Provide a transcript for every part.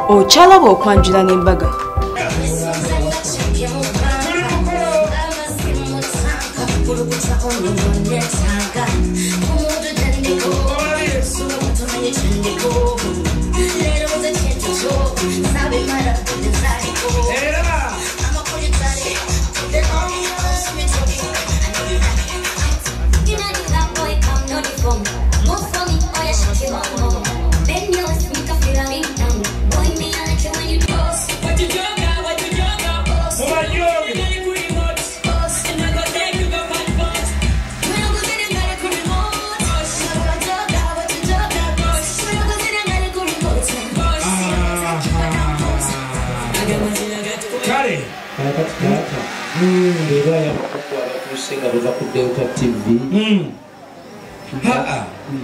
okyalaba okwanjula n'embaga.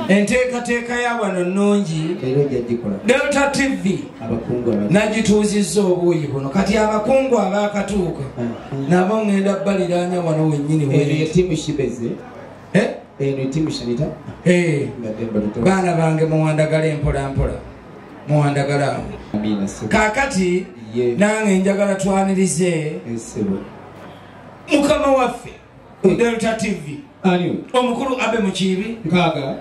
Enteekateeka ya wano nnungi. Delta TV nagituuzizza obuuyi buno kati abakungu abaakatuuka nabo ngenda baliraanya wano wennyini baana bange muwandagala empolampola muwandagala kaakati nange njagala twanirize mukama waffe Delta TV omukulu Abe Mukiibi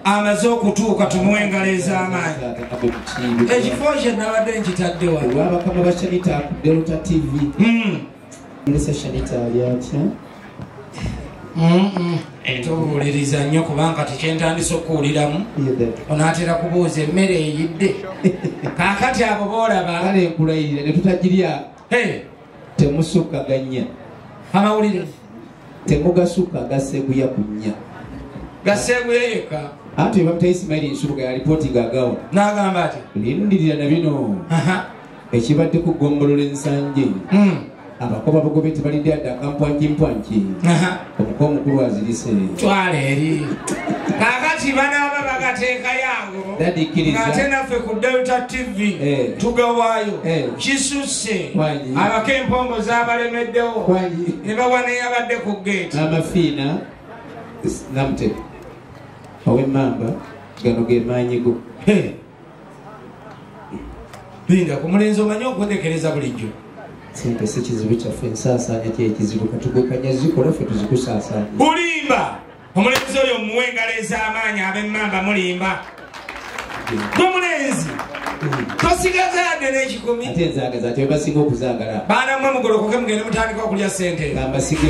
amaze okutuuka tumuwe engalo ez'amaanyi. Ekifo kye nabadde nkitadde wano abakama ba Shanita Delta TV. Ndese Shanita alyatya tuwuliriza nnyo kubanga tikyentandise okuwuliramu onaatera kubuuza emmere eyidde kaakati abo boolaba kale nkulayirira ne tutagirya temusukkaganya amawulire temugasuka gaseguya kunya gaseguya yekka ate bamta Ismail Nsubuga ya reporting agawo n'agamba ati lindirira na bino ekibadde ku gombolola ensanje abakoba bagobe tebalidde adda kampwanki omuko omukulu azirise twala eri kakati banaaba bagateeka yango ng'ate naffe ku Delta TV tugawaayo kisusse abako empombo z'abalemeddewo ne bawa neyabadde ku geeti amafiina namutebe ow'emmamba gano ge maanyigo linda ku mulenzi omanyi okwendekereza bulijjo sente si kizibu kyaffe ensaasaanya kyekizibu katugwekanya zikola ffe tuzikusaasaanya bulimba omulenzi oyo muwe engalo ez'amaanyi ab'emmamba mulimba n'omulenzi tosigaza yadde n'ekikumi ate nzaagaza ate webasinga okuzaagala baana mmwe mugolokoke mugende mutandika okulya sente gambasige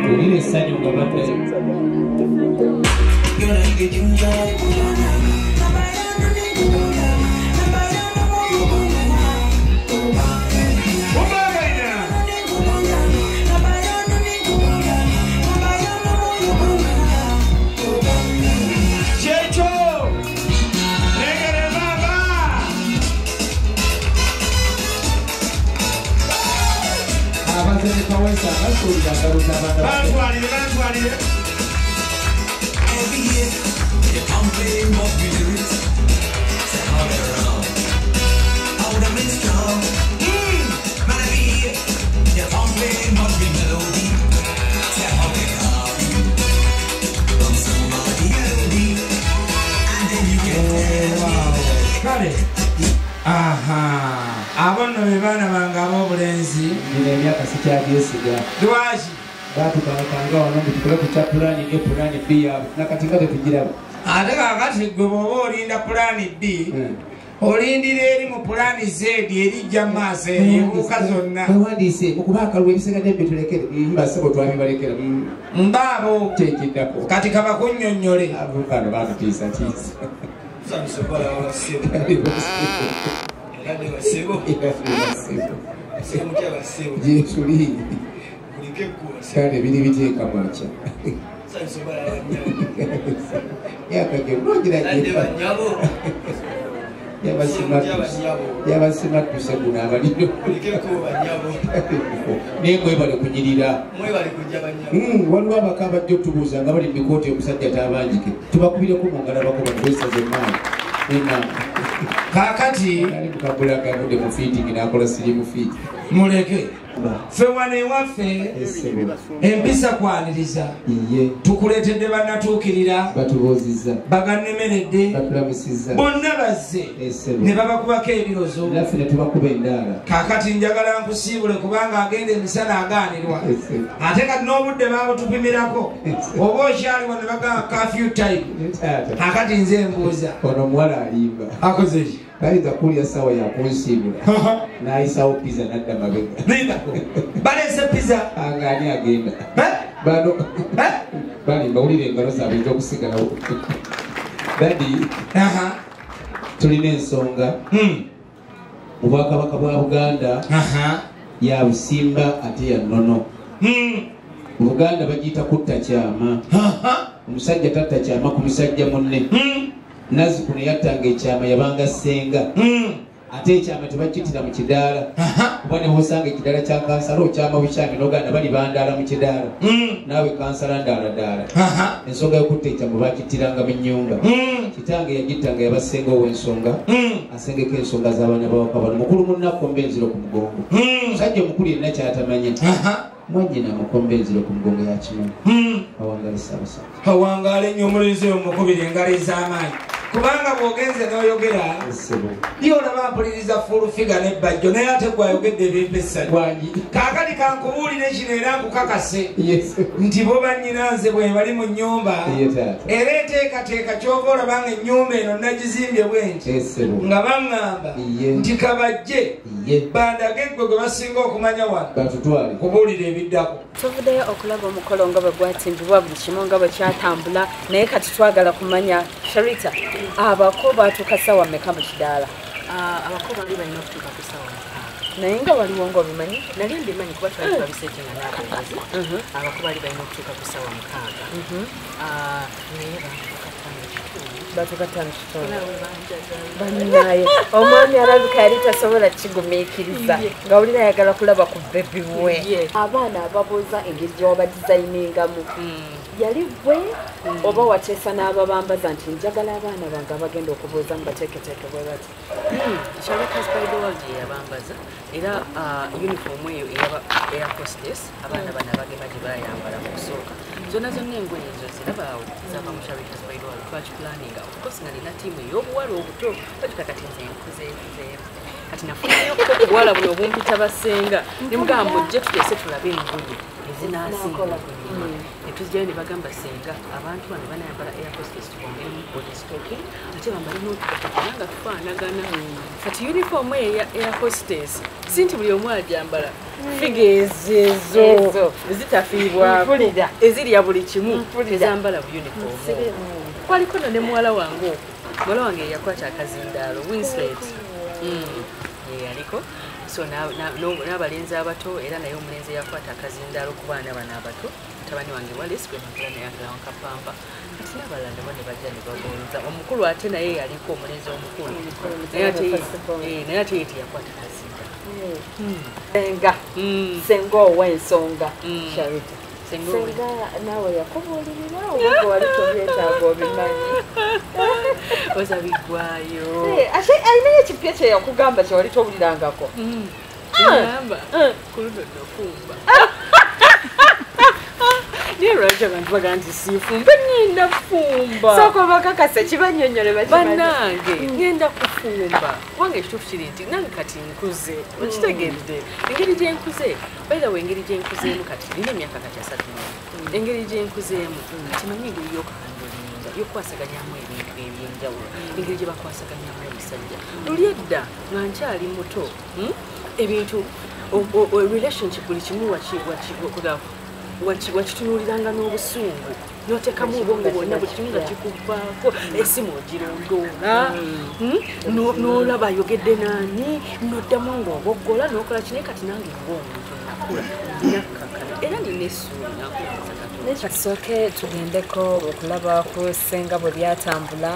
olire essanyu nga badde Every year, you complain what we do it. Say how they're wrong. How them is strong. Man, every year, you complain what we melody. Say how they copy from somebody melody. And then you get kale abono be baana bange ab'obulenzi emyaka sikyagyesiga lwaki batukakanga wano mutukole ku kya pulaani e pulaani B yaabwe nakati nga tetugiraba ate kakati gwe bw'oba olinda pulaani B olindira eri mu pulaani Z erijja mu maaso ebuuka zonna bawandiise okuba akalwa ebisigadde ebyo tulekere mbasebo twabibalekera mbaabo kyekiddako kati kaba kunnyonnyole avukano batutiisatiisa gyetuli kale biri biteeka makya yabasimatuse guno abaliro naye mwebale kunyirira waliwo abaka abajja otubuuza nga bali mikooti omusajja tabanjike tubakubireko mungalabakoba nibwesaza emaani kakati ali mukabulaga avudde mu fiitingi nakola sirimu fiiti muleke ffe wano ewaffe empisa kwaniriza tukuleetedde bannatuukirira batubuuzizza bagannemeredde batulamusizza bonna bazze ne babakubako ebirozo naffe ne tubakuba endaala kaakati njagala nkusiibule kubanga agenda emisana agaanirwa ate kati n'obudde baabutupimirako oba okyaliwo ne bagamba kafyu time kaakati nze embuuza ono omuwala alimba akoze ki kayinza kulya sawa yakunsiibula n'ayisawo piza nadda mabega baleese piza angani agenda bano balimba wulire engalo zaabwe ezokusigalawo dadi tulina ensonga mu bwakabaka bwa Buganda ya busimba ate ya nnono. Mu Buganda bagiyita kutta kyama. Omusajja tatta kyama ku musajja munne. Nazzikuno yattanga ekyama yabanga ssenga. Ate ekyama tebakitira mu kidaala. Kuba ne bw'osanga ekidaala kya kansala okyama bukyami n'oganda bali bandaala mu kidaala. Naawe kansala ndaala. Ensonga y'okutta ekyama bakitiranga mu nnyumba. Kitange yagittanga yabasenga ow'ensonga. Asengeko ensonga z'abaana b'Awakabano. Mukulu munnakomba enziro ku mugongo. Musajja omukulu yenna kyatamanya. Mwannyina amukomba enziro ku mugongo yakimanyi. Awangaale Ssaabasajja. Awangaale nnyo omulenzi oyo mukubira engalo ez'amaanyi. Kubanga bw'ogenze n'oyogera yo olaba mpuliriza full figure n'ebbajjo naye ate gwayogedde ebyempesa kaakati kankubuulire kino era nkukakase nti bo bannyinanze bwe bali mu nnyumba era enteekateeka kyova olabanga ennyumba eno nagizimbye bwenti nga baŋŋamba nti kabajje bandage gwe gwe basinga okumanya wano kubuulira ebiddako. Tuvuddeyo okulaba omukolo nga bwe gwatimbibwa buli kimu nga bwe kyatambula naye kati twagala kumanya Sharita abako baatuuka ssaawa mmeka mu kidaala? Abako bali balina okutuuka ku ssaawa naye nga waliwo ng'obimanyi? nali mbimanyi kuba twali twabiseetinga n'abakozi. Abako bali balina okutuuka ku ssaawa 6 naye baatuuka 5:30. Bannaaye omwami alabika yali tasobola kigumiikiriza nga wulira ayagala kulaba ku bebi we. Abaana ababuuza engeri gye wabadizayiningamu yali gwe oba wateesa n'ababambaza nti njagala abaana bange abagenda okubuuza mu bateeketeeke bwe bati? Sharika's by the world yeyabambaza era uniform eyo eya hostess abaana bano abagema gye bayambala mu kusooka zonna engoye ezo zirabaawo zava mu Sharika's by the world twakipulaninga ofcourse nga nina ttiimu ey'obuwala obuto bakita kati nze nkuzeeyo kati nafunayo obuwala buno obumpita basenga ne mugamba mujje tuteese tulabe engoye ezinasinga netuzijjayo ne bagamba senga abantu bano banayambala air hostess tubongemu body stocking ate bambale n'otukotakubanga tufaanagana kati uniform eya air hostess si nti buli omu ajambala figures ezo ezitafiibwako ezirya buli kimu ezambala bu uniform. Kwaliko ne muwala wange yakwata akazindaalo Winslet yaliko so n'abalenzi abato era naye omulenzi yakwata akazindaalo ku baana bano abato mutabani wange Wallace gwe mpula naye agala Kapamba kati n'abalala ne bajja ne bagonza omukulu ate naye yaliko omulenzi omukulu naye ate ye teyakwata kazindaalo. Senga ow'ensonga Sharita. Senga naawe yakubuulirira oba wali tobyetaaga obimanyi? Oza biggwayo. Ate alinayo ekipya kye yakugamba kye wali towulirangako? Gamba ku ludodo fumba. Niye lwaki abantu bagamba nti siifumba ngenda fumba. Sooka bakakase kibannyonnyole bakimanyi. Bannange ngenda kufumba kubanga ekituufu kiri nti nange kati nkuze okitegedde engeri gye nkuze by the way engeri gye nkuzeemu kati nina emyaka kati 3 engeri gye nkuzeemu kati manyi engeri y'okukandolinga y'okukwasaganyamu ebintu ebyenjawulo engeri gye bakwasaganyamu omusajja luli edda nga nkyali muto ebintu relationship buli kimu wakitunuuliranga n'obusungu n'oteekamu obwongo bwonna buli kimu nga kikuvaako esimu ogirondoola n'olaba ayogedde naani n'oddamu ng'oboggola n'okola kine kati nange ng'omuntu nakula nakkakala era nina essuubi nakulaaza kasooke tugendeko okulaba ku Senga bwe byatambula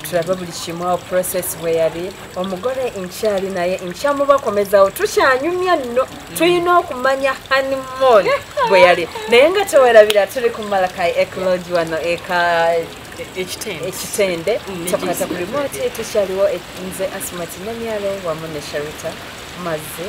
tulabe buli kimu process bwe yali omugole nkyali naye nkyamubakomezawo tukyanyumya nno tulina okumanya honeymoon bwe yali naye nga tewerabira tuli ku Malakai Ecology wano eka ekitende tokwata ku remote tukyaliwo nze Asmati Namyalo wamu ne Sharita Mazze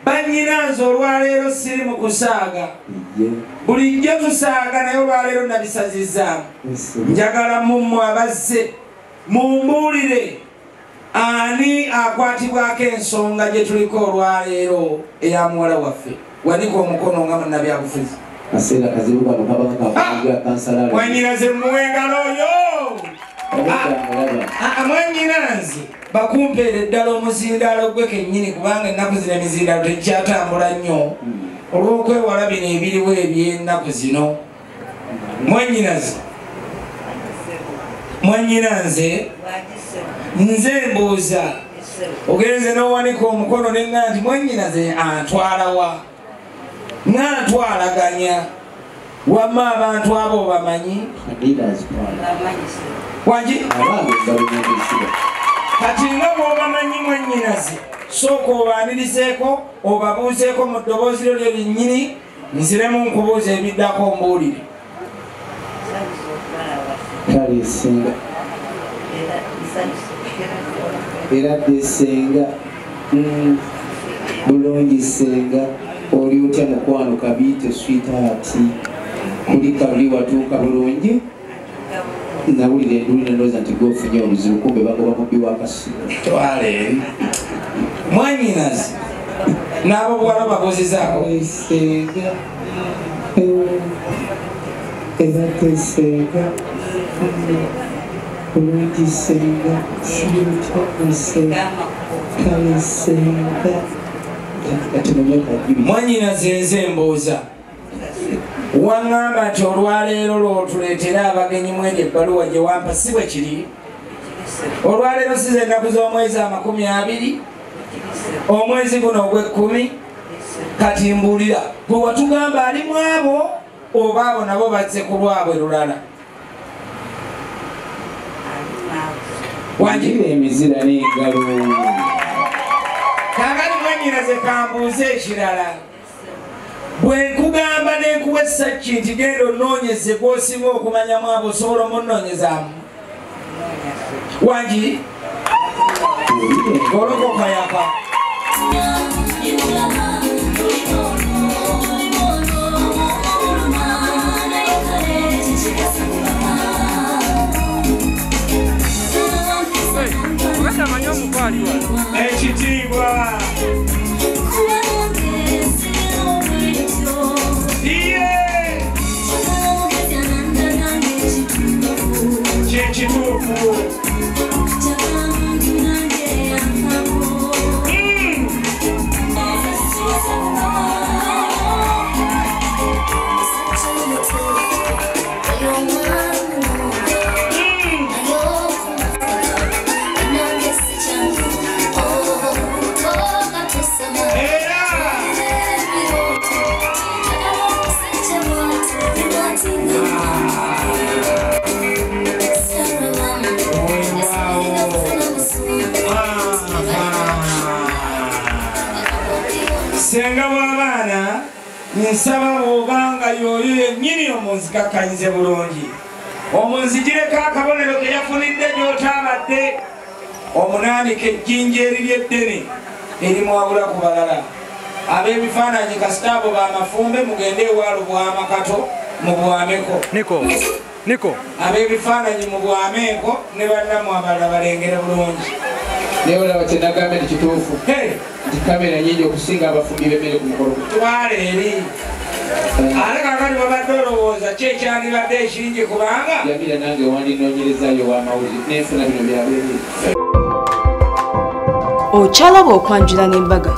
Banyinazo olwaleero siri mu kusaaga bulijjo tusaaga naye olwaleero nabisazizza njagala mummwe abazze mumbuulire ani akwatibwako ensonga gye tuliko olwaleero eya muwala waffe wanika omukono nga munnabyabufuzi mwanyinaze muwengalo oyo mwanyinaze bakumpeere ddala omuzindaalo gwe kennyini kubanga ennaku zino emizindaalo tekyatambula nnyo olw'okwewala bino ebiriwo eby'ennaku zino mwanyinanze nze mbuuza ogenze n'owanika omukono nenga nti mwanyinaze antwalawa ng'antwalaganya wamma abantu abo obamanyi wagi kati nga bw'obamanyi mwannyinaze sooka obaanirizeeko obabuuzeeko mu ddoboozi lyo lyennyini nziremu nkubuuza ebiddako mbuulire kale senga era dde senga bulungi senga oli otya mukwano kabiite switaati kuli kabuli watuuka bulungi nawulira enduli nendooza nti gofunye obuzibu kumbe bagoba mubbi wakasiga twale mwanyinaze n'abo bwala babuuzizaako senga era dde senga bulungi senga siutya kale senga mwanyinaze nze mbuuza waŋŋamba nti olwaleero lw'otuleetera abagenyi mweri ebbaluwa gye wampa si bwe kiri olwaleero size ennaku z'omwezi 20 omwezi guno ogw'ekkumi kati mbuulira bwe watugamba ali mu abo oba abo nabo bazze ku lwabwe lulala wanjira emizira n'engalo kaakali mwanyinaze kambuuze ekirala bwe nkugamba n'enkuwa essakki nti genda onoonyeze gw'osinga okumanyamu abo osobola omunoonyezaamu wangi olokokayaka ekitiibwa kyekituufu senga w'abaana nsaba obanga y'oyo yennyini omunzikakkanyize bulungi omunzigireko akabonero ke yafunidde gy'otaabadde omunaanika ejjinja eriri eddene erimwawula ku balala ab'ebifaananyi kasita abo b'amafumbe mugende ewaalubwamakato mubwameko Niko ab'ebifaananyi mu bwamengo ne bannamu abalala balengere bulungi naye olaba kyenagambe nti kituufu nti kamera nyingi okusinga abafumbi b'emmere ku mukolo twala eri ate kakati babadde olowooza ki ekyandibadde ekingi kubanga yamira nange wandinoonyerezayo w'amawulire nenfuna bino byabeerera okyalaba okwanjula n'embaga